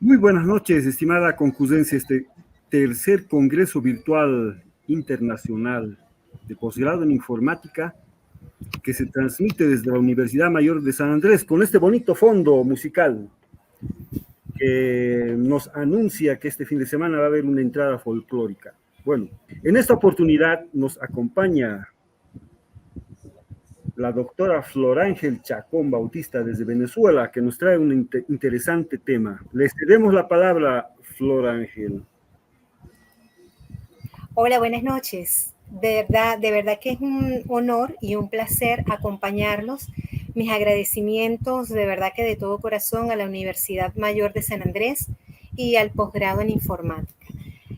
Muy buenas noches, estimada concurrencia. Este tercer Congreso Virtual Internacional de Posgrado en Informática que se transmite desde la Universidad Mayor de San Andrés con este bonito fondo musical que nos anuncia que este fin de semana va a haber una entrada folclórica. Bueno, en esta oportunidad nos acompaña la doctora Flor Ángel Chacón Bautista desde Venezuela, que nos trae un interesante tema. Le cedemos la palabra, Flor Ángel. Hola, buenas noches. De verdad que es un honor y un placer acompañarlos. Mis agradecimientos de verdad que de todo corazón a la Universidad Mayor de San Andrés y al posgrado en informática.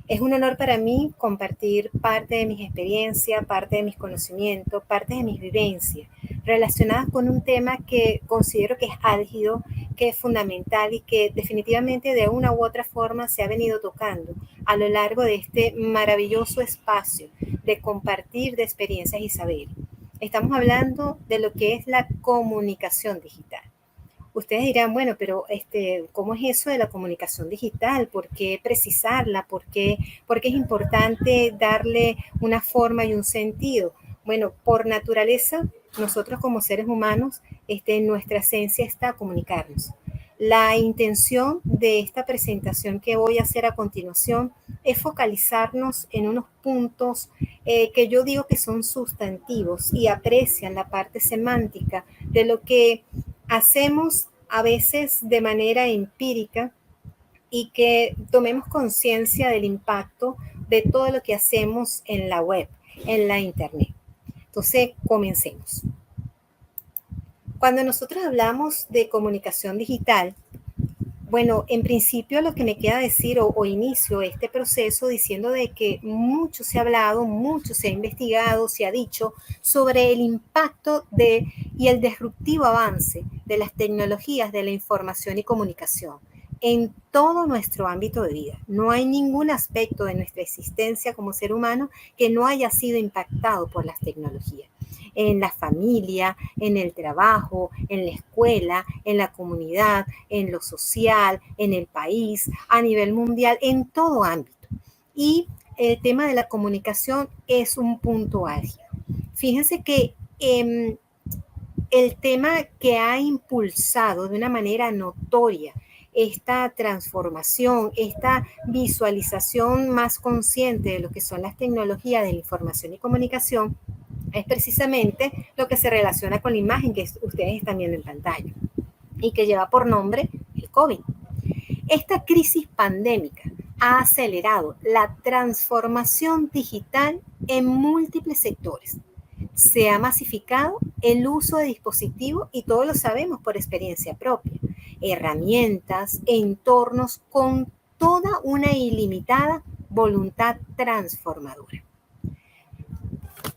Es un honor para mí compartir parte de mis experiencias, parte de mis conocimientos, parte de mis vivencias relacionadas con un tema que considero que es álgido, que es fundamental y que definitivamente de una u otra forma se ha venido tocando a lo largo de este maravilloso espacio de compartir de experiencias y saberes. Estamos hablando de lo que es la comunicación digital. Ustedes dirán, bueno, pero ¿cómo es eso de la comunicación digital? ¿Por qué precisarla? ¿Por qué es importante darle una forma y un sentido? Bueno, por naturaleza, nosotros como seres humanos, nuestra esencia está comunicarnos. La intención de esta presentación que voy a hacer a continuación es focalizarnos en unos puntos que yo digo que son sustantivos y aprecian la parte semántica de lo que hacemos a veces de manera empírica y que tomemos conciencia del impacto de todo lo que hacemos en la web, en la internet. Entonces, comencemos. Cuando nosotros hablamos de comunicación digital, bueno, en principio lo que me queda decir o inicio este proceso diciendo de que mucho se ha hablado, mucho se ha investigado, se ha dicho sobre el impacto y el disruptivo avance de las tecnologías de la información y comunicación en todo nuestro ámbito de vida. No hay ningún aspecto de nuestra existencia como ser humano que no haya sido impactado por las tecnologías. En la familia, en el trabajo, en la escuela, en la comunidad, en lo social, en el país, a nivel mundial, en todo ámbito. Y el tema de la comunicación es un punto álgido. Fíjense que el tema que ha impulsado de una manera notoria esta transformación, esta visualización más consciente de lo que son las tecnologías de la información y comunicación, es precisamente lo que se relaciona con la imagen que ustedes están viendo en pantalla y que lleva por nombre el COVID. Esta crisis pandémica ha acelerado la transformación digital en múltiples sectores. Se ha masificado el uso de dispositivos y todos lo sabemos por experiencia propia. Herramientas, entornos con toda una ilimitada voluntad transformadora.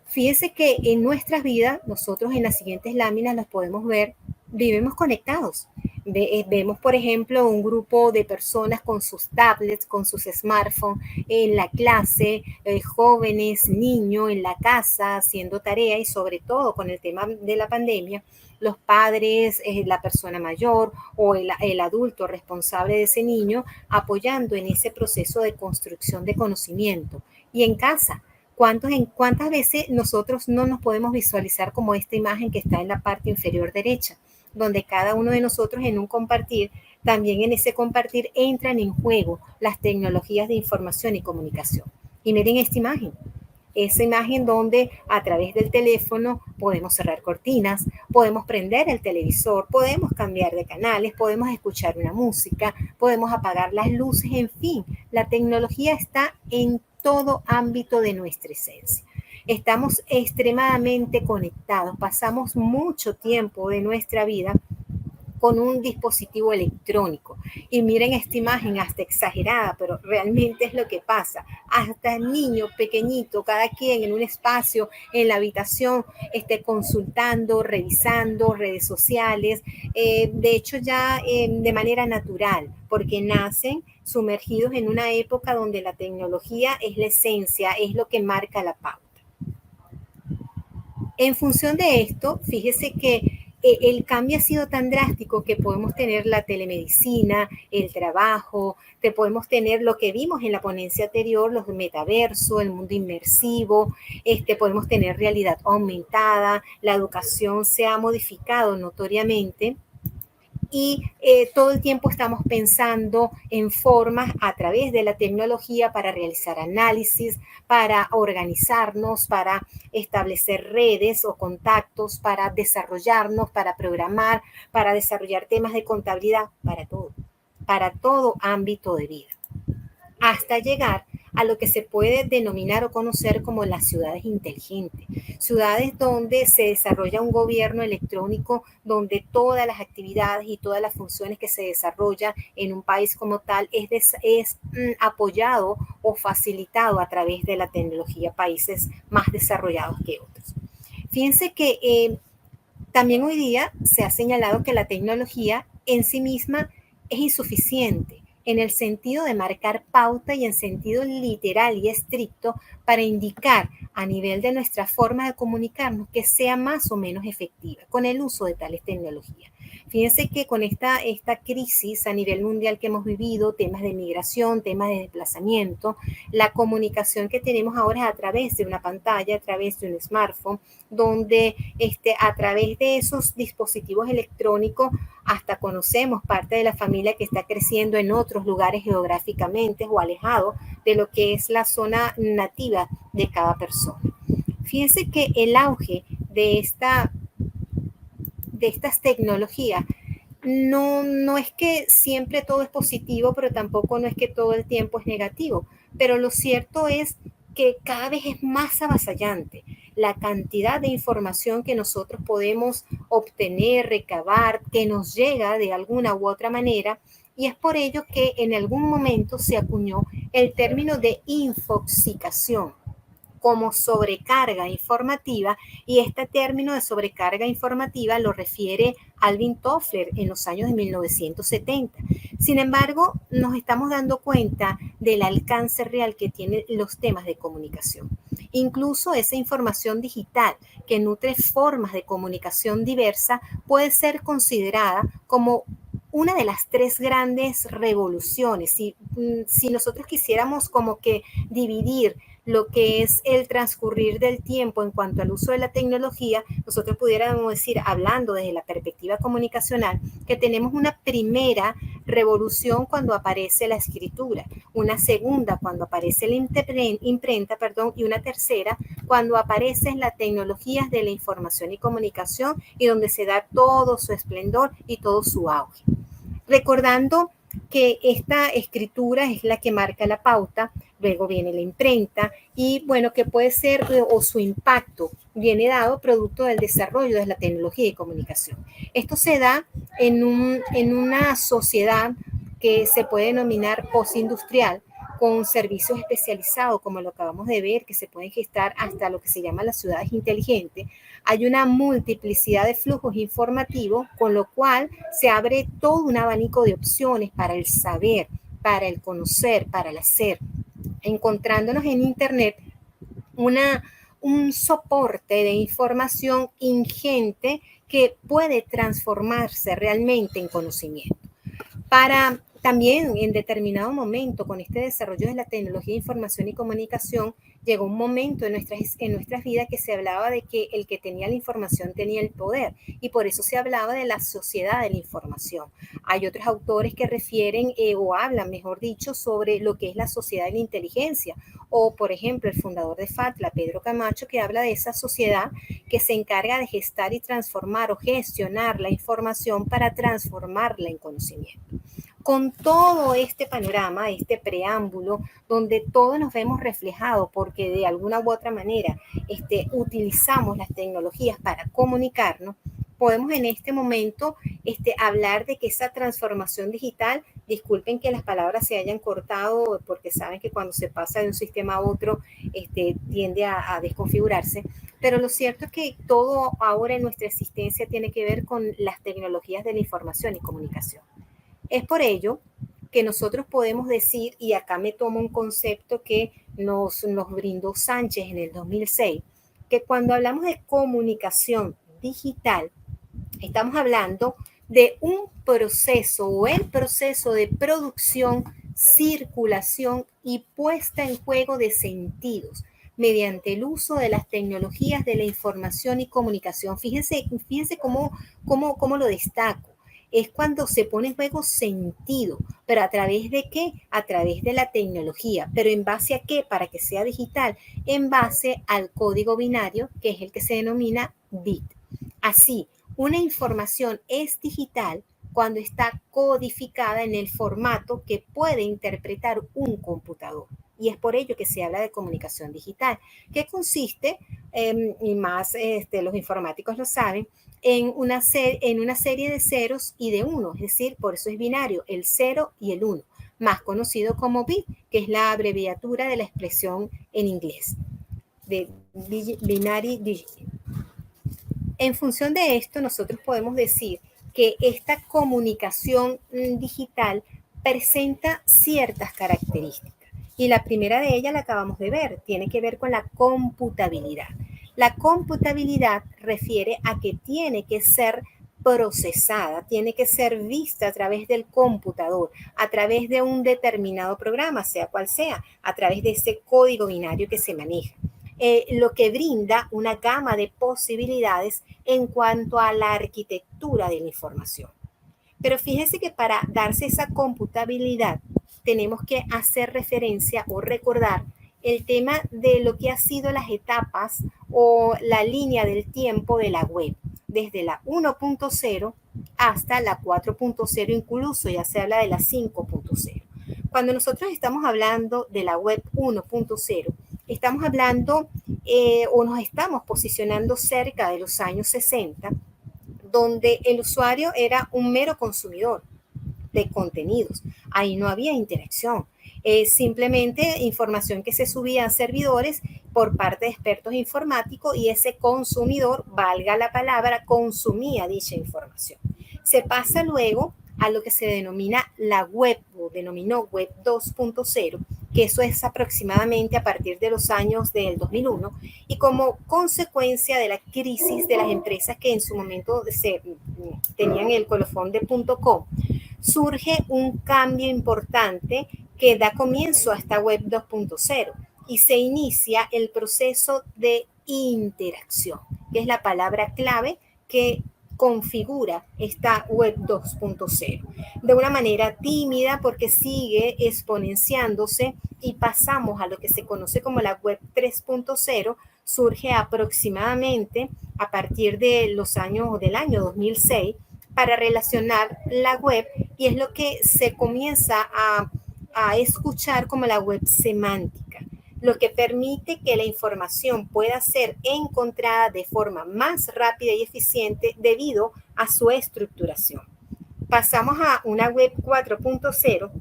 Fíjense que en nuestras vidas, nosotros en las siguientes láminas los podemos ver, vivimos conectados. Vemos, por ejemplo, un grupo de personas con sus tablets, con sus smartphones, en la clase, jóvenes, niños, en la casa, haciendo tarea y sobre todo con el tema de la pandemia, los padres, la persona mayor o el adulto responsable de ese niño apoyando en ese proceso de construcción de conocimiento. Y en casa, ¿cuántas veces nosotros no nos podemos visualizar como esta imagen que está en la parte inferior derecha, donde cada uno de nosotros en un compartir, también en ese compartir entran en juego las tecnologías de información y comunicación? Y miren esta imagen. Esa imagen donde a través del teléfono podemos cerrar cortinas, podemos prender el televisor, podemos cambiar de canales, podemos escuchar una música, podemos apagar las luces, en fin, la tecnología está en todo ámbito de nuestra esencia. Estamos extremadamente conectados, pasamos mucho tiempo de nuestra vida con un dispositivo electrónico. Y miren esta imagen, hasta exagerada, pero realmente es lo que pasa. Hasta el niño pequeñito, cada quien en un espacio, en la habitación, consultando, revisando redes sociales, de hecho ya de manera natural, porque nacen sumergidos en una época donde la tecnología es la esencia, es lo que marca la pauta. En función de esto, fíjese que el cambio ha sido tan drástico que podemos tener la telemedicina, el trabajo, te podemos tener lo que vimos en la ponencia anterior, los metaverso, el mundo inmersivo, podemos tener realidad aumentada, la educación se ha modificado notoriamente y todo el tiempo estamos pensando en formas a través de la tecnología para realizar análisis, para organizarnos, para establecer redes o contactos, para desarrollarnos, para programar, para desarrollar temas de contabilidad, para todo ámbito de vida, hasta llegar a lo que se puede denominar o conocer como las ciudades inteligentes, ciudades donde se desarrolla un gobierno electrónico, donde todas las actividades y todas las funciones que se desarrollan en un país como tal es apoyado o facilitado a través de la tecnología, países más desarrollados que otros. Fíjense que también hoy día se ha señalado que la tecnología en sí misma es insuficiente en el sentido de marcar pauta y en sentido literal y estricto para indicar a nivel de nuestra forma de comunicarnos que sea más o menos efectiva con el uso de tales tecnologías. Fíjense que con esta crisis a nivel mundial que hemos vivido, temas de migración, temas de desplazamiento, la comunicación que tenemos ahora es a través de una pantalla, a través de un smartphone, donde a través de esos dispositivos electrónicos hasta conocemos parte de la familia que está creciendo en otros lugares geográficamente o alejados de lo que es la zona nativa de cada persona. Fíjense que el auge de estas tecnologías no es que siempre todo es positivo, pero tampoco no es que todo el tiempo es negativo. Pero lo cierto es que cada vez es más avasallante la cantidad de información que nosotros podemos obtener, recabar, que nos llega de alguna u otra manera. Y es por ello que en algún momento se acuñó el término de infoxicación como sobrecarga informativa, y este término de sobrecarga informativa lo refiere Alvin Toffler en los años de 1970. Sin embargo, nos estamos dando cuenta del alcance real que tienen los temas de comunicación. Incluso esa información digital que nutre formas de comunicación diversa puede ser considerada como una de las tres grandes revoluciones. Si nosotros quisiéramos como que dividir lo que es el transcurrir del tiempo en cuanto al uso de la tecnología, nosotros pudiéramos decir, hablando desde la perspectiva comunicacional, que tenemos una primera revolución cuando aparece la escritura, una segunda cuando aparece la imprenta, y una tercera cuando aparecen las tecnologías de la información y comunicación y donde se da todo su esplendor y todo su auge. Recordando que esta escritura es la que marca la pauta, luego viene la imprenta y bueno, que puede ser o su impacto viene dado producto del desarrollo de la tecnología y comunicación. Esto se da en una sociedad que se puede denominar postindustrial, con servicios especializados, como lo acabamos de ver, que se pueden gestar hasta lo que se llama las ciudades inteligentes. Hay una multiplicidad de flujos informativos, con lo cual se abre todo un abanico de opciones para el saber, para el conocer, para el hacer, encontrándonos en Internet un soporte de información ingente que puede transformarse realmente en conocimiento. Para también en determinado momento, con este desarrollo de la tecnología de información y comunicación, llegó un momento en nuestras vidas que se hablaba de que el que tenía la información tenía el poder, y por eso se hablaba de la sociedad de la información. Hay otros autores que refieren o hablan, mejor dicho, sobre lo que es la sociedad de la inteligencia, o por ejemplo el fundador de FATLA, Pedro Camacho, que habla de esa sociedad que se encarga de gestar y transformar o gestionar la información para transformarla en conocimiento. Con todo este panorama, este preámbulo, donde todos nos vemos reflejados porque de alguna u otra manera utilizamos las tecnologías para comunicarnos, podemos en este momento hablar de que esa transformación digital, disculpen que las palabras se hayan cortado porque saben que cuando se pasa de un sistema a otro tiende a desconfigurarse, pero lo cierto es que todo ahora en nuestra existencia tiene que ver con las tecnologías de la información y comunicación. Es por ello que nosotros podemos decir, y acá me tomo un concepto que nos brindó Sánchez en el 2006, que cuando hablamos de comunicación digital, Estamos hablando de un proceso o el proceso de producción, circulación y puesta en juego de sentidos mediante el uso de las tecnologías de la información y comunicación. Fíjense cómo lo destaco. Es cuando se pone en juego sentido, pero ¿a través de qué? A través de la tecnología. ¿Pero en base a qué? Para que sea digital, en base al código binario, que es el que se denomina bit. Así, una información es digital cuando está codificada en el formato que puede interpretar un computador. Y es por ello que se habla de comunicación digital, que consiste, y más los informáticos lo saben, en una serie de ceros y de unos, es decir, por eso es binario, el 0 y el 1, más conocido como bit, que es la abreviatura de la expresión en inglés, de binary digit. En función de esto, nosotros podemos decir que esta comunicación digital presenta ciertas características. Y la primera de ellas la acabamos de ver, tiene que ver con la computabilidad. La computabilidad refiere a que tiene que ser procesada, tiene que ser vista a través del computador, a través de un determinado programa, sea cual sea, a través de ese código binario que se maneja. Lo que brinda una gama de posibilidades en cuanto a la arquitectura de la información. Pero fíjense que para darse esa computabilidad tenemos que hacer referencia o recordar el tema de lo que ha sido las etapas o la línea del tiempo de la web, desde la 1.0 hasta la 4.0, incluso ya se habla de la 5.0. Cuando nosotros estamos hablando de la web 1.0, estamos hablando o nos estamos posicionando cerca de los años 60, donde el usuario era un mero consumidor de contenidos. Ahí no había interacción. Simplemente información que se subía a servidores por parte de expertos informáticos y ese consumidor, valga la palabra, consumía dicha información. Se pasa luego a lo que se denomina la web, o denominó web 2.0, que eso es aproximadamente a partir de los años del 2001, y como consecuencia de la crisis de las empresas que en su momento tenían el colofón de .com, surge un cambio importante que da comienzo a esta web 2.0 y se inicia el proceso de interacción, que es la palabra clave que configura esta web 2.0 de una manera tímida porque sigue exponenciándose y pasamos a lo que se conoce como la web 3.0. Surge aproximadamente a partir de del año 2006 para relacionar la web y es lo que se comienza a escuchar como la web semántica, lo que permite que la información pueda ser encontrada de forma más rápida y eficiente debido a su estructuración. Pasamos a una web 4.0,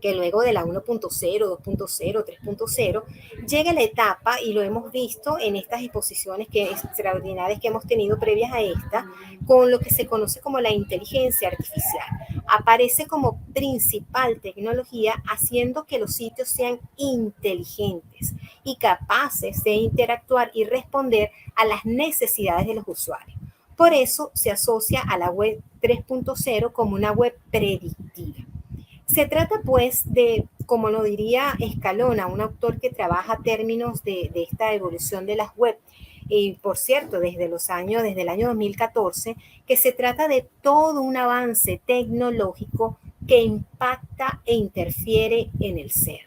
que luego de la 1.0, 2.0, 3.0, llega la etapa, y lo hemos visto en estas exposiciones extraordinarias que hemos tenido previas a esta, con lo que se conoce como la inteligencia artificial. Aparece como principal tecnología haciendo que los sitios sean inteligentes y capaces de interactuar y responder a las necesidades de los usuarios. Por eso se asocia a la web 3.0 como una web predictiva. Se trata, pues, de, como lo diría Escalona, un autor que trabaja términos de esta evolución de las web, y por cierto, desde el año 2014, que se trata de todo un avance tecnológico que impacta e interfiere en el ser,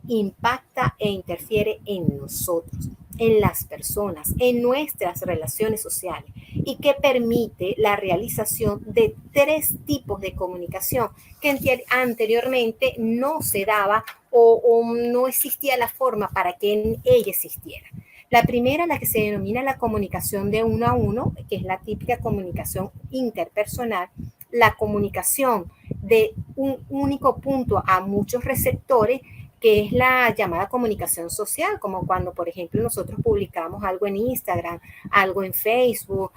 impacta e interfiere en nosotros, en las personas, en nuestras relaciones sociales y que permite la realización de 3 tipos de comunicación que anteriormente no se daba o no existía la forma para que ella existiera. La primera, la que se denomina la comunicación de uno a uno, que es la típica comunicación interpersonal, la comunicación de un único punto a muchos receptores, que es la llamada comunicación social, como cuando, por ejemplo, nosotros publicamos algo en Instagram, algo en Facebook,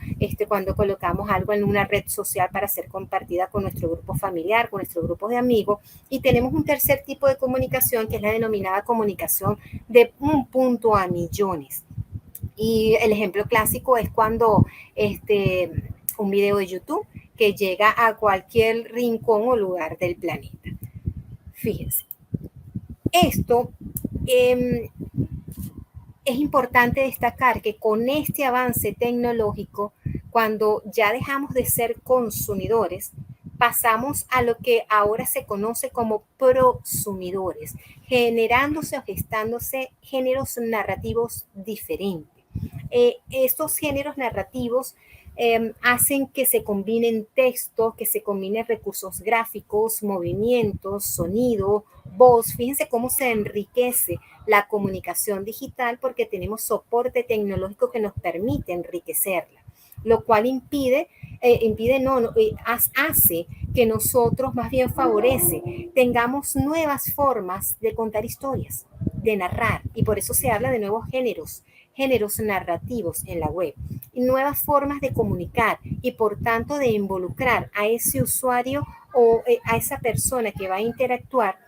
cuando colocamos algo en una red social para ser compartida con nuestro grupo familiar, con nuestro grupo de amigos. Y tenemos un tercer tipo de comunicación, que es la denominada comunicación de un punto a millones. Y el ejemplo clásico es cuando un video de YouTube que llega a cualquier rincón o lugar del planeta. Fíjense, esto es importante destacar que con este avance tecnológico, cuando ya dejamos de ser consumidores, pasamos a lo que ahora se conoce como prosumidores, generándose o gestándose géneros narrativos diferentes. Estos géneros narrativos hacen que se combinen textos, que se combinen recursos gráficos, movimientos, sonido, voz. Fíjense cómo se enriquece la comunicación digital porque tenemos soporte tecnológico que nos permite enriquecerla, lo cual hace que nosotros, más bien favorece, tengamos nuevas formas de contar historias, de narrar, y por eso se habla de nuevos géneros narrativos en la web, y nuevas formas de comunicar y por tanto de involucrar a ese usuario o a esa persona que va a interactuar,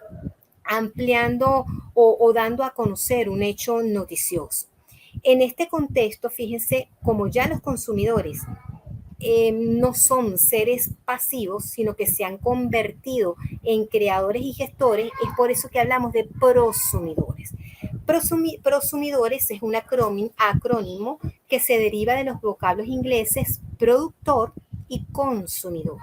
ampliando o dando a conocer un hecho noticioso. En este contexto, fíjense, como ya los consumidores no son seres pasivos, sino que se han convertido en creadores y gestores, es por eso que hablamos de prosumidores. Prosumidores es un acrónimo que se deriva de los vocablos ingleses productor y consumidor,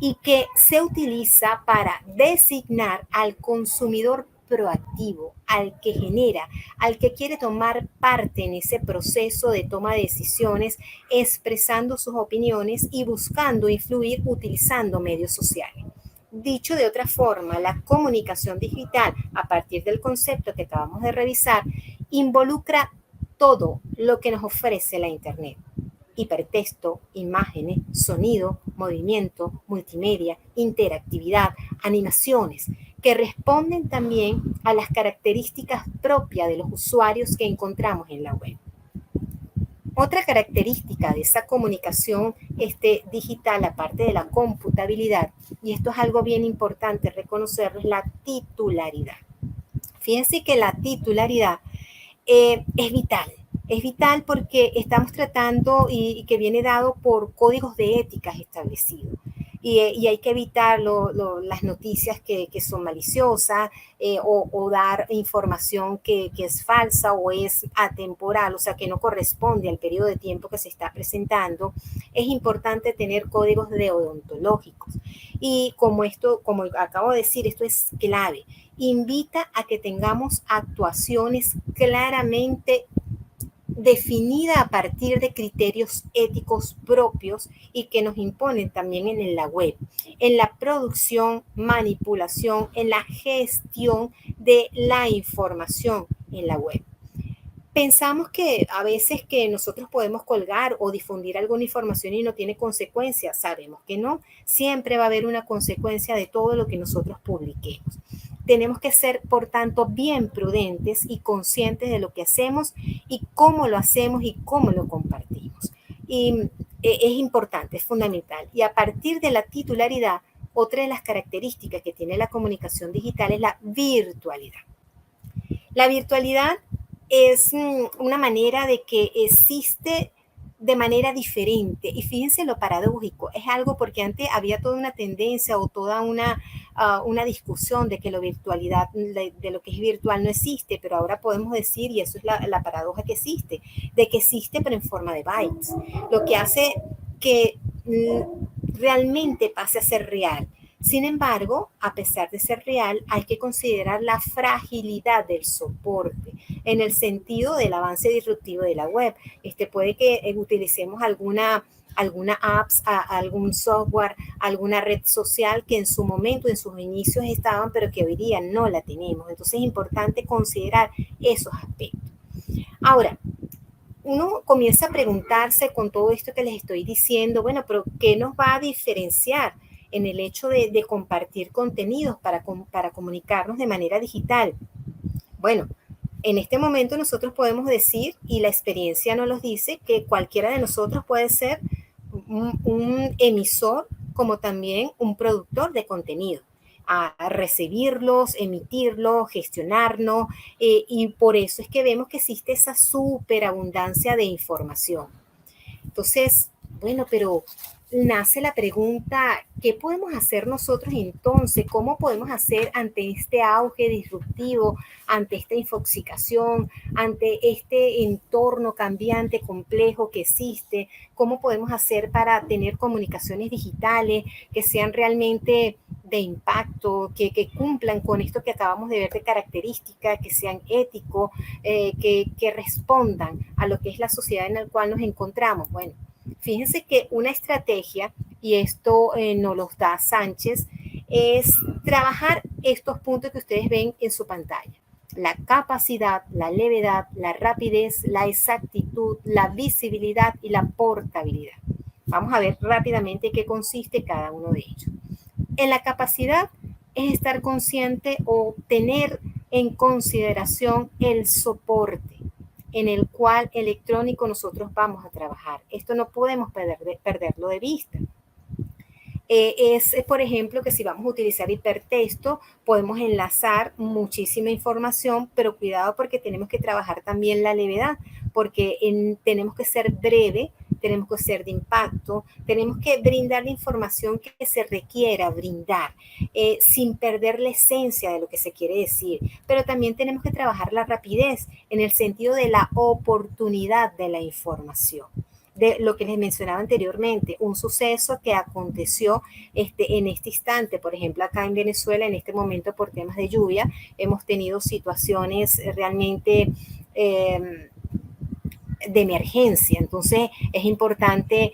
y que se utiliza para designar al consumidor proactivo, al que genera, al que quiere tomar parte en ese proceso de toma de decisiones, expresando sus opiniones y buscando influir utilizando medios sociales. Dicho de otra forma, la comunicación digital, a partir del concepto que acabamos de revisar, involucra todo lo que nos ofrece la Internet: hipertexto, imágenes, sonido, movimiento, multimedia, interactividad, animaciones, que responden también a las características propias de los usuarios que encontramos en la web. Otra característica de esa comunicación digital, aparte de la computabilidad, y esto es algo bien importante reconocerlo, es la titularidad. Fíjense que la titularidad es vital. Es vital porque estamos tratando y que viene dado por códigos de éticas establecidos. Y hay que evitar las noticias que son maliciosas o dar información que es falsa o es atemporal, o sea, que no corresponde al periodo de tiempo que se está presentando. Es importante tener códigos deontológicos. Y como acabo de decir, esto es clave. Invita a que tengamos actuaciones claramente definida a partir de criterios éticos propios y que nos imponen también en la web, en la producción, manipulación, en la gestión de la información en la web. Pensamos que a veces que nosotros podemos colgar o difundir alguna información y no tiene consecuencias. Sabemos que no. Siempre va a haber una consecuencia de todo lo que nosotros publiquemos. Tenemos que ser, por tanto, bien prudentes y conscientes de lo que hacemos y cómo lo hacemos y cómo lo compartimos. Y es importante, es fundamental. Y a partir de la titularidad, otra de las características que tiene la comunicación digital es la virtualidad. La virtualidad es una manera de que existe de manera diferente. Y fíjense lo paradójico, es algo porque antes había toda una tendencia o toda una discusión de que la virtualidad, de lo que es virtual no existe, pero ahora podemos decir, y eso es la paradoja que existe, de que existe pero en forma de bytes, lo que hace que realmente pase a ser real. Sin embargo, a pesar de ser real, hay que considerar la fragilidad del soporte en el sentido del avance disruptivo de la web. Puede que utilicemos alguna apps, algún software, alguna red social que en su momento, en sus inicios estaban, pero que hoy día no la tenemos. Entonces es importante considerar esos aspectos. Ahora, uno comienza a preguntarse con todo esto que les estoy diciendo, bueno, pero ¿qué nos va a diferenciar en el hecho de compartir contenidos para comunicarnos de manera digital? Bueno, en este momento nosotros podemos decir, y la experiencia nos lo dice, que cualquiera de nosotros puede ser un emisor como también un productor de contenido, a recibirlos, emitirlos, gestionarnos, y por eso es que vemos que existe esa superabundancia de información. Entonces, Bueno, pero nace la pregunta, ¿qué podemos hacer nosotros entonces? ¿Cómo podemos hacer ante este auge disruptivo, ante esta infoxicación, ante este entorno cambiante, complejo que existe? ¿Cómo podemos hacer para tener comunicaciones digitales que sean realmente de impacto, que cumplan con esto que acabamos de ver de características, que sean éticos, que respondan a lo que es la sociedad en la cual nos encontramos? Bueno, fíjense que una estrategia, y esto nos lo da Sánchez, es trabajar estos puntos que ustedes ven en su pantalla. La capacidad, la levedad, la rapidez, la exactitud, la visibilidad y la portabilidad. Vamos a ver rápidamente qué consiste cada uno de ellos. En la capacidad es estar consciente o tener en consideración el soporte en el cual electrónico nosotros vamos a trabajar. Esto no podemos perderlo de vista. Es, por ejemplo, que si vamos a utilizar hipertexto, podemos enlazar muchísima información, pero cuidado porque tenemos que trabajar también la levedad, porque tenemos que ser breve, tenemos que ser de impacto, tenemos que brindar la información que se requiera brindar, sin perder la esencia de lo que se quiere decir, pero también tenemos que trabajar la rapidez en el sentido de la oportunidad de la información. De lo que les mencionaba anteriormente, un suceso que aconteció en este instante, por ejemplo, acá en Venezuela, en este momento por temas de lluvia, hemos tenido situaciones realmente de emergencia. Entonces es importante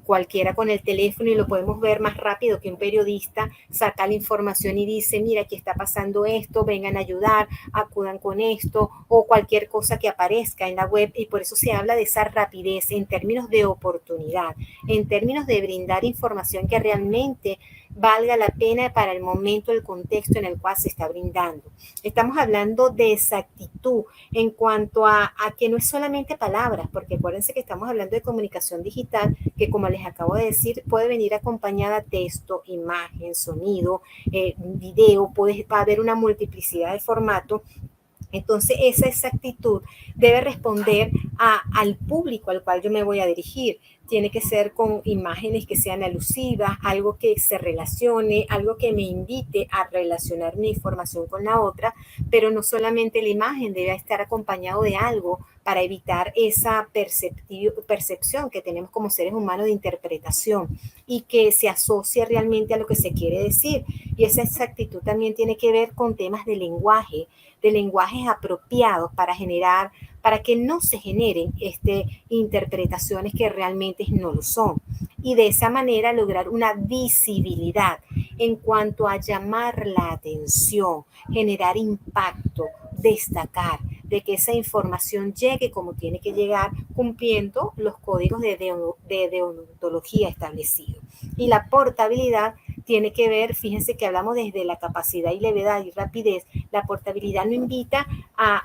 cualquiera con el teléfono, y lo podemos ver más rápido que un periodista, saca la información y dice, mira, aquí está pasando esto, vengan a ayudar, acudan con esto, o cualquier cosa que aparezca en la web. Y por eso se habla de esa rapidez en términos de oportunidad, en términos de brindar información que realmente valga la pena para el momento, el contexto en el cual se está brindando. Estamos hablando de exactitud en cuanto a que no es solamente palabras, porque acuérdense que estamos hablando de comunicación digital, que como les acabo de decir, puede venir acompañada de texto, imagen, sonido, video, va a haber una multiplicidad de formatos. Entonces, esa exactitud debe responder al público al cual yo me voy a dirigir. Tiene que ser con imágenes que sean alusivas, algo que se relacione, algo que me invite a relacionar mi información con la otra, pero no solamente la imagen, debe estar acompañado de algo para evitar esa percepción que tenemos como seres humanos de interpretación y que se asocie realmente a lo que se quiere decir. Y esa exactitud también tiene que ver con temas de lenguajes apropiados para que no se generen interpretaciones que realmente no lo son. Y de esa manera lograr una visibilidad en cuanto a llamar la atención, generar impacto, destacar, de que esa información llegue como tiene que llegar, cumpliendo los códigos de deontología establecidos. Y la portabilidad tiene que ver, fíjense que hablamos desde la capacidad y levedad y rapidez. La portabilidad nos invita a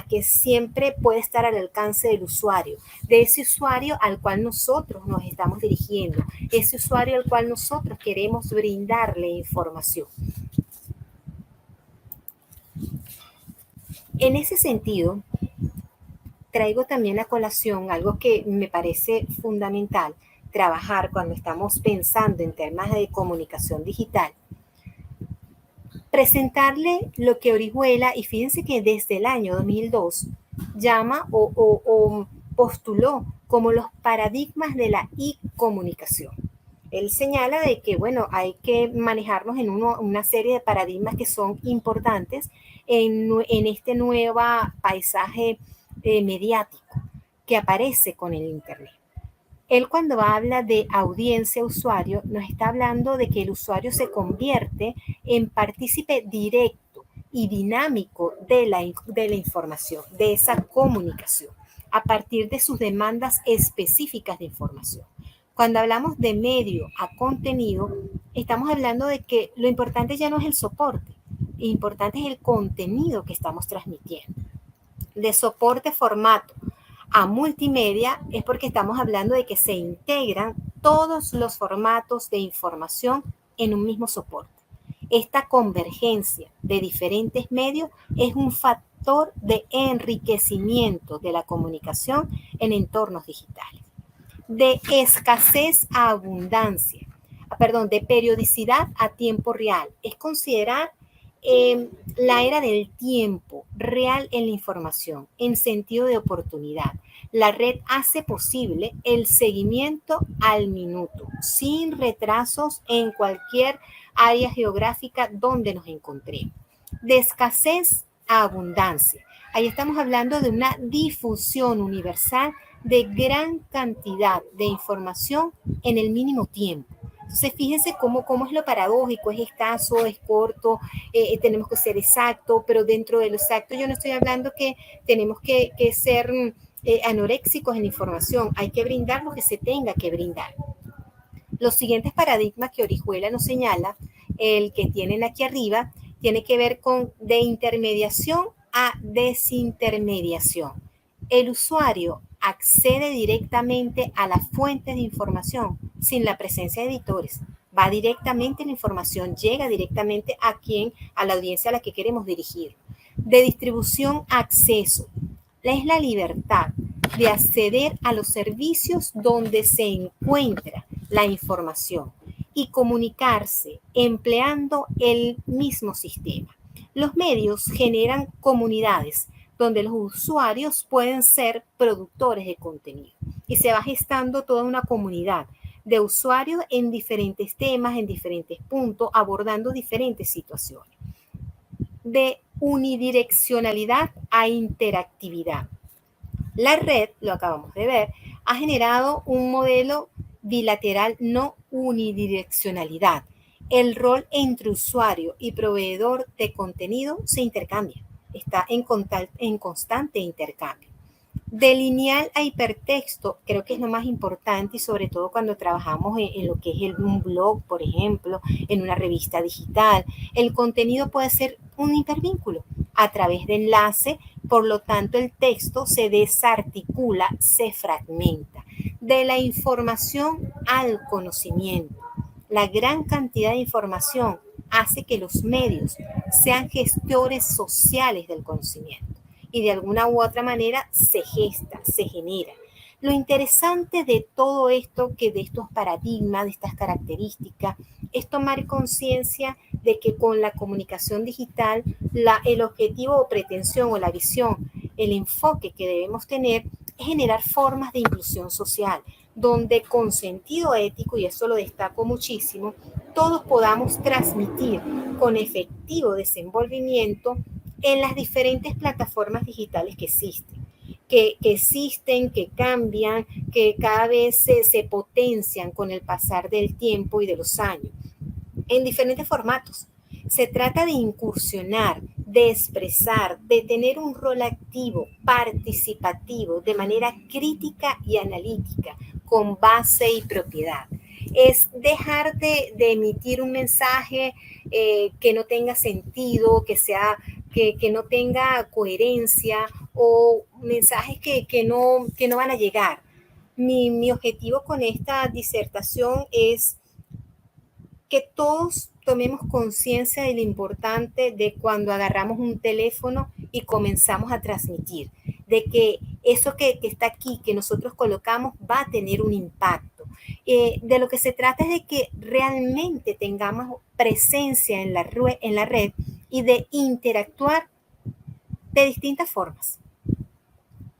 que siempre puede estar al alcance del usuario, de ese usuario al cual nosotros nos estamos dirigiendo, ese usuario al cual nosotros queremos brindarle información. En ese sentido, traigo también a colación algo que me parece fundamental trabajar cuando estamos pensando en temas de comunicación digital. Presentarle lo que Orihuela, y fíjense que desde el año 2002 llama o postuló como los paradigmas de la e-comunicación. Él señala de que, bueno, hay que manejarnos en una serie de paradigmas que son importantes en este nuevo paisaje mediático que aparece con el Internet. Él cuando habla de audiencia usuario, nos está hablando de que el usuario se convierte en partícipe directo y dinámico de la información, de esa comunicación, a partir de sus demandas específicas de información. Cuando hablamos de medio a contenido, estamos hablando de que lo importante ya no es el soporte, lo importante es el contenido que estamos transmitiendo. De soporte formato a multimedia es porque estamos hablando de que se integran todos los formatos de información en un mismo soporte. Esta convergencia de diferentes medios es un factor de enriquecimiento de la comunicación en entornos digitales. de escasez a abundancia, perdón, de periodicidad a tiempo real. Es considerar la era del tiempo real en la información, en sentido de oportunidad. La red hace posible el seguimiento al minuto, sin retrasos en cualquier área geográfica donde nos encontremos. De escasez a abundancia. Ahí estamos hablando de una difusión universal de gran cantidad de información en el mínimo tiempo. Entonces, fíjense cómo es lo paradójico, es escaso, es corto, tenemos que ser exacto, pero dentro de lo exacto yo no estoy hablando que tenemos que ser anoréxicos en la información, hay que brindar lo que se tenga que brindar. Los siguientes paradigmas que Orihuela nos señala, el que tienen aquí arriba, tiene que ver con de intermediación a desintermediación. El usuario accede directamente a las fuentes de información sin la presencia de editores. Va directamente la información, llega directamente a la audiencia a la que queremos dirigir. De distribución a acceso. Es la libertad de acceder a los servicios donde se encuentra la información y comunicarse empleando el mismo sistema. Los medios generan comunidades donde los usuarios pueden ser productores de contenido y se va gestando toda una comunidad de usuarios en diferentes temas, en diferentes puntos, abordando diferentes situaciones. De unidireccionalidad a interactividad. La red, lo acabamos de ver, ha generado un modelo bilateral no unidireccionalidad. El rol entre usuario y proveedor de contenido se intercambia, está en constante intercambio. De lineal a hipertexto, creo que es lo más importante y sobre todo cuando trabajamos en lo que es un blog, por ejemplo, en una revista digital. El contenido puede ser un hipervínculo a través de enlace, por lo tanto el texto se desarticula, se fragmenta. De la información al conocimiento. La gran cantidad de información hace que los medios sean gestores sociales del conocimiento y de alguna u otra manera se gesta, se genera. Lo interesante de todo esto, que de estos paradigmas, de estas características, es tomar conciencia de que con la comunicación digital, el objetivo o pretensión o la visión, el enfoque que debemos tener es generar formas de inclusión social, donde con sentido ético, y eso lo destaco muchísimo, todos podamos transmitir con efectivo desenvolvimiento en las diferentes plataformas digitales que existen, que cambian, que cada vez se potencian con el pasar del tiempo y de los años, en diferentes formatos. Se trata de incursionar, de expresar, de tener un rol activo, participativo, de manera crítica y analítica, con base y propiedad. Es dejar de emitir un mensaje que no tenga sentido, que no tenga coherencia o mensajes que no van a llegar. Mi objetivo con esta disertación es que todos tomemos conciencia de lo importante de cuando agarramos un teléfono y comenzamos a transmitir, de que eso que está aquí, que nosotros colocamos, va a tener un impacto. De lo que se trata es de que realmente tengamos presencia en la red y de interactuar de distintas formas,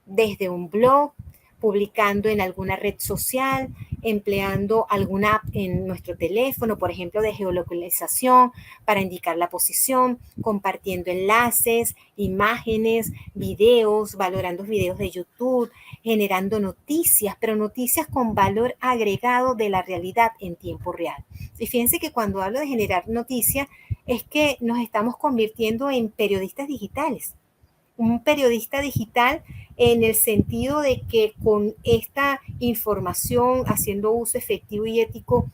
desde un blog, publicando en alguna red social, empleando alguna app en nuestro teléfono, por ejemplo, de geolocalización para indicar la posición, compartiendo enlaces, imágenes, videos, valorando videos de YouTube, generando noticias, pero noticias con valor agregado de la realidad en tiempo real. Y fíjense que cuando hablo de generar noticias, es que nos estamos convirtiendo en periodistas digitales. Un periodista digital en el sentido de que con esta información, haciendo uso efectivo y ético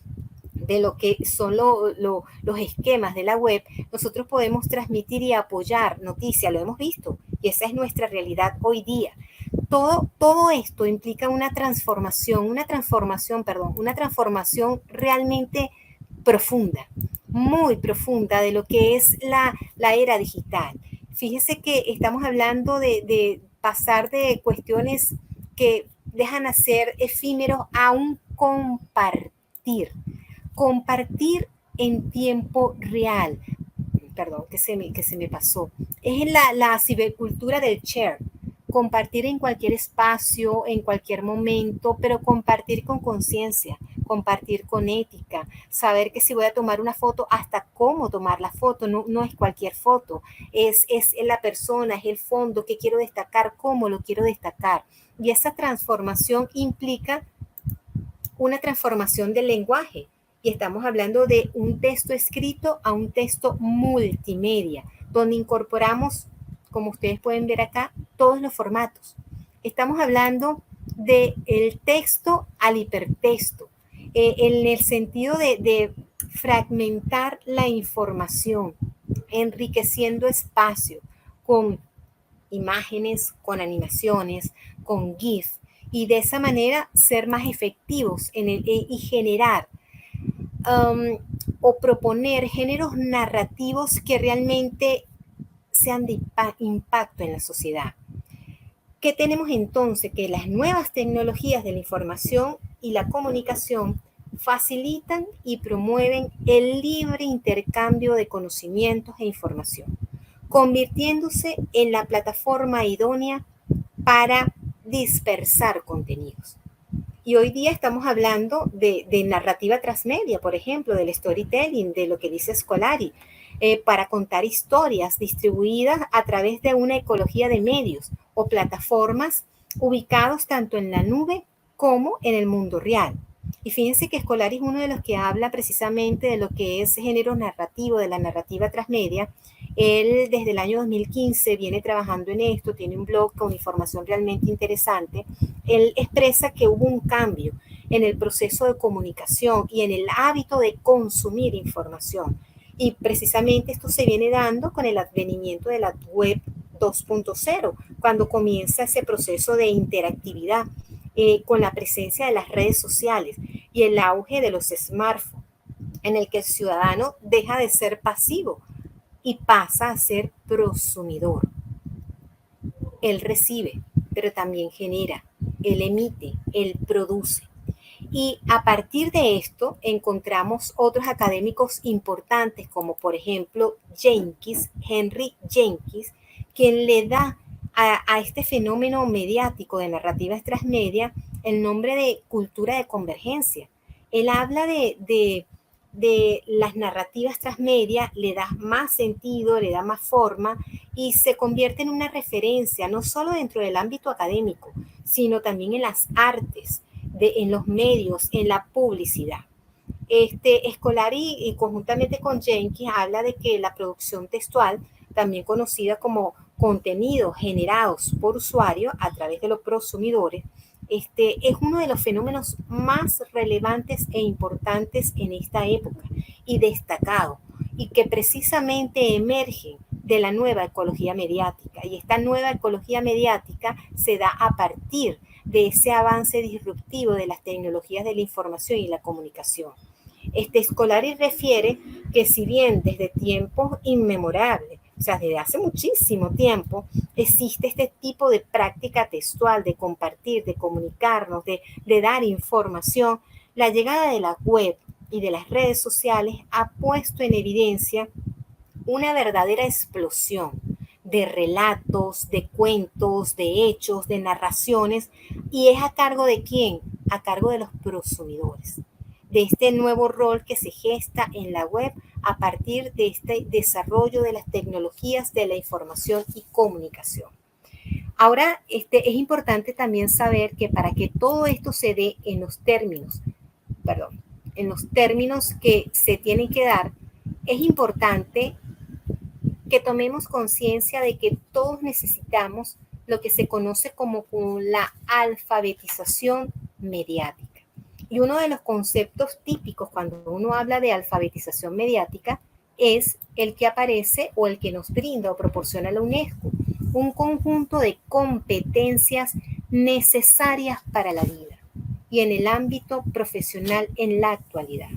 de lo que son los esquemas de la web, nosotros podemos transmitir y apoyar noticias, lo hemos visto, y esa es nuestra realidad hoy día. Todo esto implica una transformación realmente profunda, muy profunda de lo que es la era digital. Fíjese que estamos hablando de pasar de cuestiones que dejan a ser efímeros a un compartir. Compartir en tiempo real. Perdón, que se me pasó. Es la cibercultura del share. Compartir en cualquier espacio, en cualquier momento, pero compartir con conciencia, compartir con ética, saber que si voy a tomar una foto, hasta cómo tomar la foto, no es cualquier foto, es la persona, es el fondo que quiero destacar, cómo lo quiero destacar. Y esa transformación implica una transformación del lenguaje. Y estamos hablando de un texto escrito a un texto multimedia, donde incorporamos, como ustedes pueden ver acá, todos los formatos. Estamos hablando del texto al hipertexto, en el sentido de fragmentar la información, enriqueciendo espacio con imágenes, con animaciones, con GIF, y de esa manera ser más efectivos y generar o proponer géneros narrativos que realmente sean de impacto en la sociedad. ¿Qué tenemos entonces? Que las nuevas tecnologías de la información y la comunicación facilitan y promueven el libre intercambio de conocimientos e información, convirtiéndose en la plataforma idónea para dispersar contenidos. Y hoy día estamos hablando de narrativa transmedia, por ejemplo, del storytelling, de lo que dice Scolari, para contar historias distribuidas a través de una ecología de medios o plataformas ubicados tanto en la nube como en el mundo real. Y fíjense que Scolari es uno de los que habla precisamente de lo que es género narrativo, de la narrativa transmedia. Él desde el año 2015 viene trabajando en esto, tiene un blog con información realmente interesante. Él expresa que hubo un cambio en el proceso de comunicación y en el hábito de consumir información. Y precisamente esto se viene dando con el advenimiento de la web 2.0, cuando comienza ese proceso de interactividad con la presencia de las redes sociales y el auge de los smartphones, en el que el ciudadano deja de ser pasivo y pasa a ser prosumidor. Él recibe, pero también genera, él emite, él produce. Y a partir de esto encontramos otros académicos importantes, como por ejemplo Henry Jenkins, quien le da a este fenómeno mediático de narrativas transmedia el nombre de cultura de convergencia. Él habla de las narrativas transmedia, le da más sentido, le da más forma y se convierte en una referencia, no solo dentro del ámbito académico, sino también en las artes, en los medios, en la publicidad. Scolari, y conjuntamente con Jenkins, habla de que la producción textual, también conocida como contenidos generados por usuarios a través de los prosumidores, es uno de los fenómenos más relevantes e importantes en esta época y destacado, y que precisamente emergen de la nueva ecología mediática. Y esta nueva ecología mediática se da a partir de ese avance disruptivo de las tecnologías de la información y la comunicación. Scolari refiere que si bien desde tiempos inmemorables, o sea, desde hace muchísimo tiempo, existe este tipo de práctica textual, de compartir, de comunicarnos, de dar información, la llegada de la web y de las redes sociales ha puesto en evidencia una verdadera explosión de relatos, de cuentos, de hechos, de narraciones, y es a cargo de quién, a cargo de los prosumidores, de este nuevo rol que se gesta en la web a partir de este desarrollo de las tecnologías de la información y comunicación. Ahora, es importante también saber que para que todo esto se dé en los términos que se tienen que dar, es importante que tomemos conciencia de que todos necesitamos lo que se conoce como la alfabetización mediática. Y uno de los conceptos típicos cuando uno habla de alfabetización mediática es el que aparece o el que nos brinda o proporciona la UNESCO, un conjunto de competencias necesarias para la vida y en el ámbito profesional en la actualidad.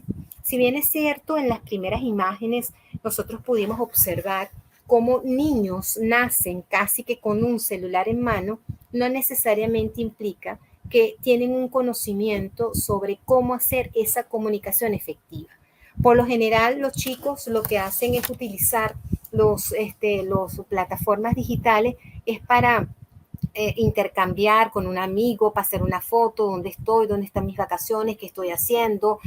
Si bien es cierto, en las primeras imágenes nosotros pudimos observar cómo niños nacen casi que con un celular en mano, no necesariamente implica que tienen un conocimiento sobre cómo hacer esa comunicación efectiva. Por lo general, los chicos lo que hacen es utilizar los plataformas digitales es para intercambiar con un amigo, para hacer una foto, dónde estoy, dónde están mis vacaciones, qué estoy haciendo,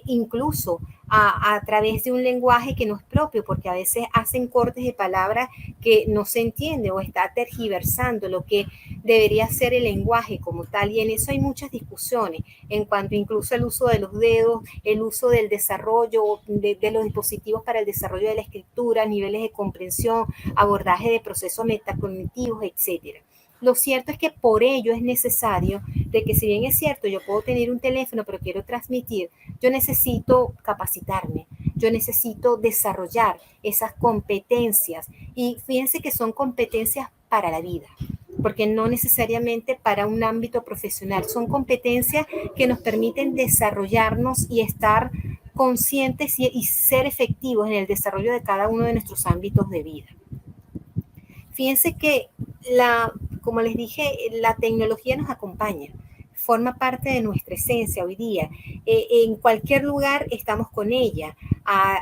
incluso a través de un lenguaje que no es propio, porque a veces hacen cortes de palabras que no se entiende o está tergiversando lo que debería ser el lenguaje como tal, y en eso hay muchas discusiones en cuanto incluso al uso de los dedos, el uso del desarrollo de los dispositivos para el desarrollo de la escritura, niveles de comprensión, abordaje de procesos metacognitivos, etcétera. Lo cierto es que por ello es necesario de que, si bien es cierto, yo puedo tener un teléfono, pero quiero transmitir, yo necesito capacitarme, yo necesito desarrollar esas competencias. Y fíjense que son competencias para la vida, porque no necesariamente para un ámbito profesional, son competencias que nos permiten desarrollarnos y estar conscientes y ser efectivos en el desarrollo de cada uno de nuestros ámbitos de vida. Fíjense que como les dije, la tecnología nos acompaña, forma parte de nuestra esencia hoy día. En cualquier lugar estamos con ella,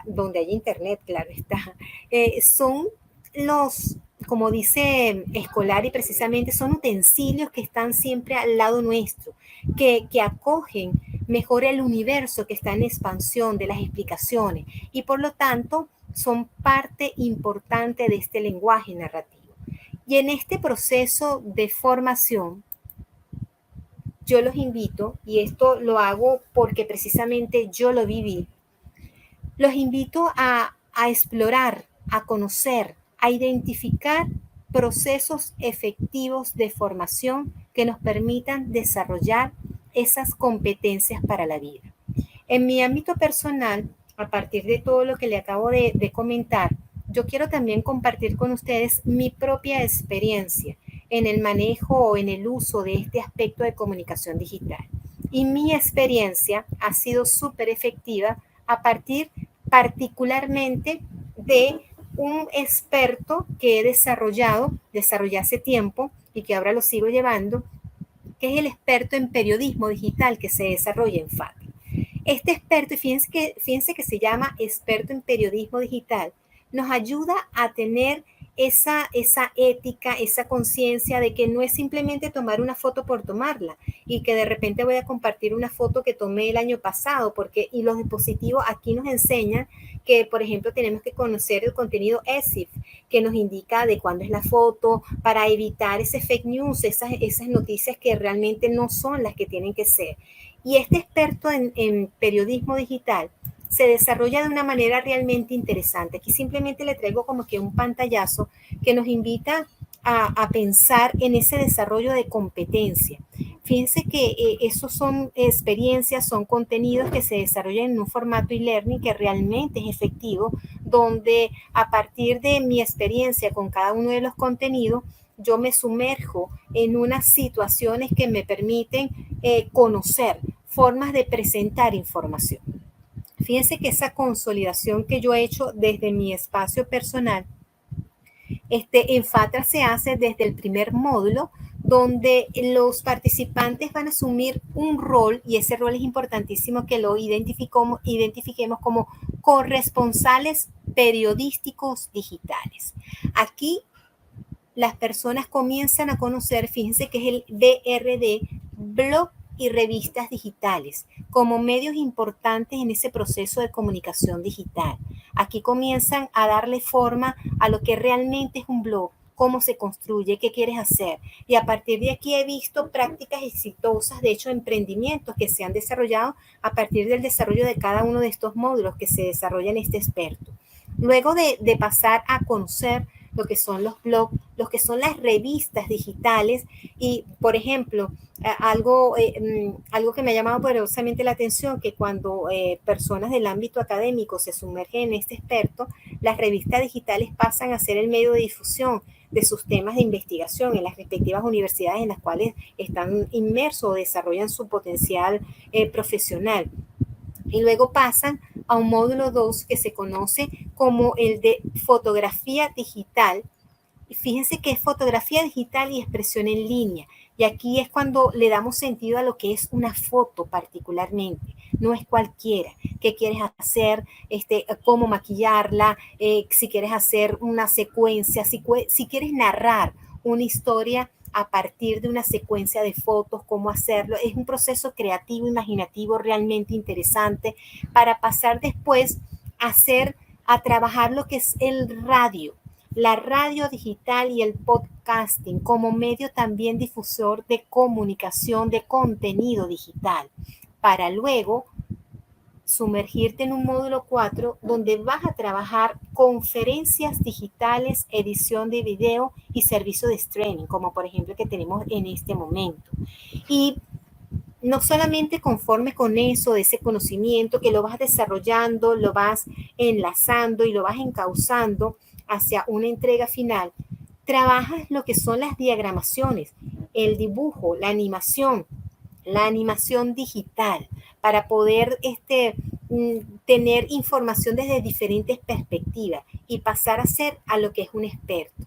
donde hay internet, claro está. Son como dice Escolari, precisamente son utensilios que están siempre al lado nuestro, que acogen mejor el universo que está en expansión de las explicaciones y por lo tanto son parte importante de este lenguaje narrativo. Y en este proceso de formación, yo los invito, y esto lo hago porque precisamente yo lo viví, los invito a explorar, a conocer, a identificar procesos efectivos de formación que nos permitan desarrollar esas competencias para la vida. En mi ámbito personal, a partir de todo lo que le acabo de comentar, yo quiero también compartir con ustedes mi propia experiencia en el manejo o en el uso de este aspecto de comunicación digital. Y mi experiencia ha sido súper efectiva a partir particularmente de un experto que he desarrollé hace tiempo y que ahora lo sigo llevando, que es el experto en periodismo digital que se desarrolla en FAT. Este experto, fíjense que se llama experto en periodismo digital, nos ayuda a tener esa ética, esa conciencia de que no es simplemente tomar una foto por tomarla y que de repente voy a compartir una foto que tomé el año pasado, y los dispositivos aquí nos enseñan que, por ejemplo, tenemos que conocer el contenido ESIF, que nos indica de cuándo es la foto, para evitar ese fake news, esas noticias que realmente no son las que tienen que ser. Y este experto en periodismo digital se desarrolla de una manera realmente interesante. Aquí simplemente le traigo como que un pantallazo que nos invita a pensar en ese desarrollo de competencia. Fíjense que esos son experiencias, son contenidos que se desarrollan en un formato e-learning que realmente es efectivo, donde a partir de mi experiencia con cada uno de los contenidos, yo me sumerjo en unas situaciones que me permiten conocer formas de presentar información. Fíjense que esa consolidación que yo he hecho desde mi espacio personal, en FATRA se hace desde el primer módulo, donde los participantes van a asumir un rol, y ese rol es importantísimo que lo identifiquemos como corresponsales periodísticos digitales. Aquí las personas comienzan a conocer, fíjense que es el BRD, blog y revistas digitales, como medios importantes en ese proceso de comunicación digital. Aquí comienzan a darle forma a lo que realmente es un blog, cómo se construye, qué quieres hacer. Y a partir de aquí he visto prácticas exitosas, de hecho, emprendimientos que se han desarrollado a partir del desarrollo de cada uno de estos módulos que se desarrolla en este experto. Luego de pasar a conocer lo que son los blogs, lo que son las revistas digitales y, por ejemplo, algo que me ha llamado poderosamente la atención, que cuando personas del ámbito académico se sumergen en este experto, las revistas digitales pasan a ser el medio de difusión de sus temas de investigación en las respectivas universidades en las cuales están inmersos o desarrollan su potencial profesional. Y luego pasan a un módulo 2 que se conoce como el de fotografía digital, fíjense que es fotografía digital y expresión en línea. Y aquí es cuando le damos sentido a lo que es una foto particularmente. No es cualquiera. ¿Qué quieres hacer? Cómo maquillarla, si quieres hacer una secuencia, si quieres narrar una historia a partir de una secuencia de fotos, cómo hacerlo. Es un proceso creativo, imaginativo, realmente interesante para pasar después a trabajar lo que es el radio, la radio digital y el podcasting como medio también difusor de comunicación, de contenido digital, para luego sumergirte en un módulo 4 donde vas a trabajar conferencias digitales, edición de video y servicio de streaming, como por ejemplo que tenemos en este momento. Y no solamente conforme con eso, de ese conocimiento que lo vas desarrollando, lo vas enlazando y lo vas encauzando hacia una entrega final, trabajas lo que son las diagramaciones, el dibujo, la animación digital, para poder tener información desde diferentes perspectivas y pasar a ser a lo que es un experto.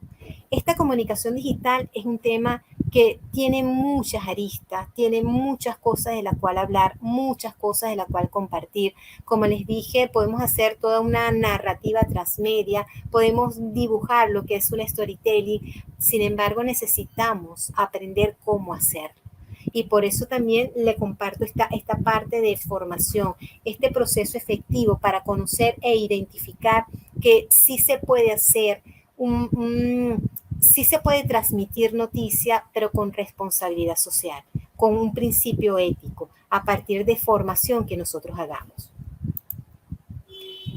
Esta comunicación digital es un tema que tiene muchas aristas, tiene muchas cosas de las cuales hablar, muchas cosas de las cuales compartir. Como les dije, podemos hacer toda una narrativa transmedia, podemos dibujar lo que es un storytelling, sin embargo necesitamos aprender cómo hacerlo. Y por eso también le comparto esta parte de formación, este proceso efectivo para conocer e identificar que sí se puede hacer sí se puede transmitir noticia, pero con responsabilidad social, con un principio ético, a partir de formación que nosotros hagamos.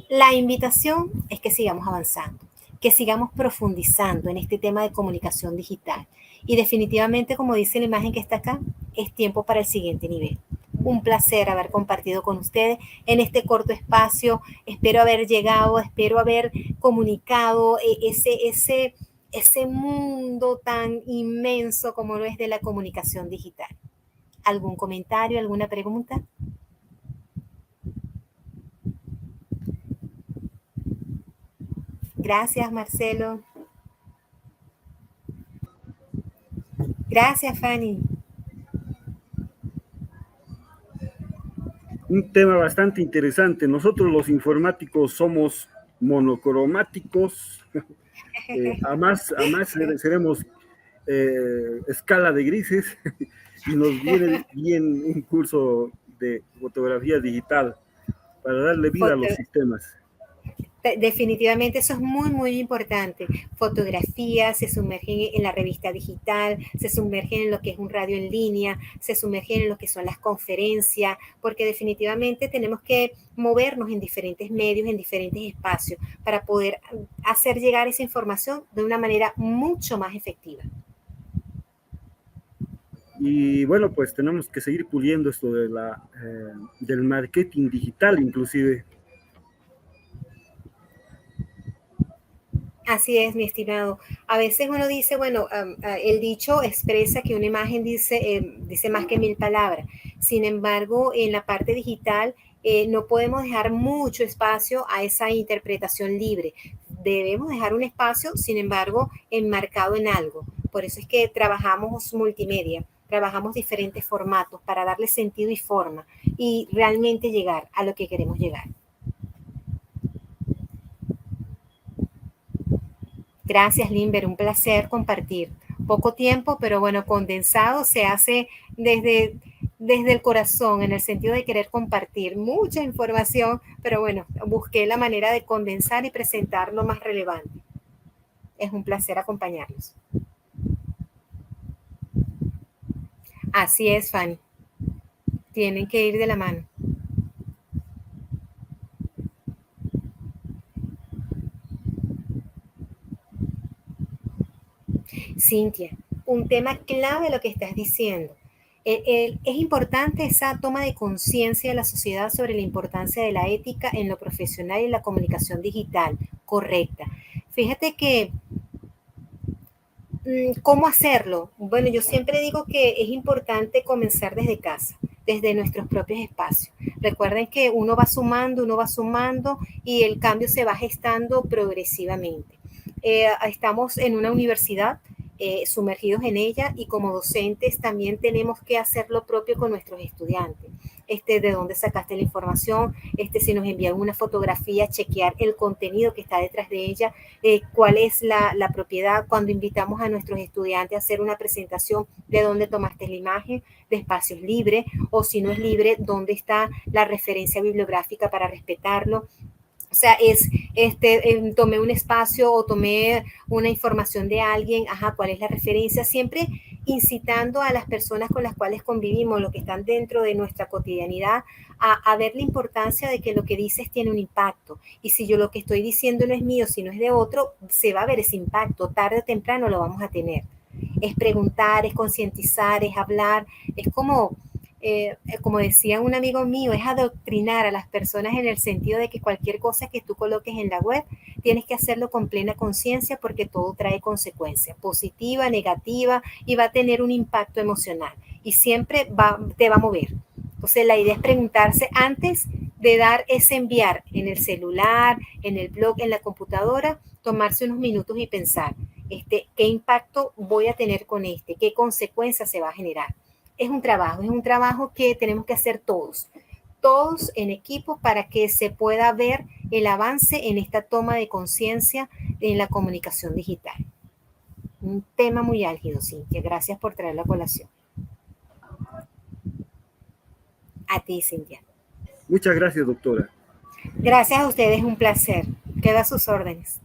La invitación es que sigamos avanzando, que sigamos profundizando en este tema de comunicación digital. Y definitivamente, como dice la imagen que está acá, es tiempo para el siguiente nivel. Un placer haber compartido con ustedes en este corto espacio. Espero haber llegado, espero haber comunicado ese mundo tan inmenso como lo es de la comunicación digital. ¿Algún comentario, alguna pregunta? Gracias, Marcelo. Gracias, Fanny. Un tema bastante interesante. Nosotros los informáticos somos monocromáticos, a más seremos escala de grises y nos viene bien un curso de fotografía digital para darle vida a los sistemas. Definitivamente eso es muy, muy importante. Fotografías, se sumergen en la revista digital, se sumergen en lo que es un radio en línea, se sumergen en lo que son las conferencias, porque definitivamente tenemos que movernos en diferentes medios, en diferentes espacios, para poder hacer llegar esa información de una manera mucho más efectiva. Y bueno, pues tenemos que seguir puliendo esto de del marketing digital inclusive. Así es, mi estimado. A veces uno dice, bueno, el dicho expresa que una imagen dice más que 1000 palabras. Sin embargo, en la parte digital no podemos dejar mucho espacio a esa interpretación libre. Debemos dejar un espacio, sin embargo, enmarcado en algo. Por eso es que trabajamos multimedia, trabajamos diferentes formatos para darle sentido y forma y realmente llegar a lo que queremos llegar. Gracias, Limber, un placer compartir. Poco tiempo, pero bueno, condensado se hace desde el corazón, en el sentido de querer compartir mucha información, pero bueno, busqué la manera de condensar y presentar lo más relevante. Es un placer acompañarlos. Así es, Fanny. Tienen que ir de la mano. Cintia, un tema clave lo que estás diciendo. Es importante esa toma de conciencia de la sociedad sobre la importancia de la ética en lo profesional y la comunicación digital correcta. Fíjate que, ¿cómo hacerlo? Bueno, yo siempre digo que es importante comenzar desde casa, desde nuestros propios espacios. Recuerden que uno va sumando y el cambio se va gestando progresivamente. estamos en una universidad, sumergidos en ella, y como docentes también tenemos que hacer lo propio con nuestros estudiantes. De dónde sacaste la información, si nos envían una fotografía, chequear el contenido que está detrás de ella, cuál es la propiedad. Cuando invitamos a nuestros estudiantes a hacer una presentación, de dónde tomaste la imagen, de espacios libres, o si no es libre, dónde está la referencia bibliográfica para respetarlo. O sea, tomé un espacio o tomé una información de alguien, ajá, ¿cuál es la referencia? Siempre incitando a las personas con las cuales convivimos, lo que están dentro de nuestra cotidianidad, a ver la importancia de que lo que dices tiene un impacto. Y si yo lo que estoy diciendo no es mío, sino es de otro, se va a ver ese impacto, tarde o temprano lo vamos a tener. Es preguntar, es concientizar, es hablar, es como decía un amigo mío, es adoctrinar a las personas en el sentido de que cualquier cosa que tú coloques en la web, tienes que hacerlo con plena conciencia, porque todo trae consecuencias, positiva, negativa, y va a tener un impacto emocional y siempre te va a mover. Entonces la idea es preguntarse antes de dar ese enviar en el celular, en el blog, en la computadora, tomarse unos minutos y pensar, ¿qué impacto voy a tener con qué consecuencias se va a generar? Es un trabajo que tenemos que hacer todos en equipo, para que se pueda ver el avance en esta toma de conciencia en la comunicación digital. Un tema muy álgido, Cintia. Gracias por traer la colación. A ti, Cintia. Muchas gracias, doctora. Gracias a ustedes, un placer. Queda a sus órdenes.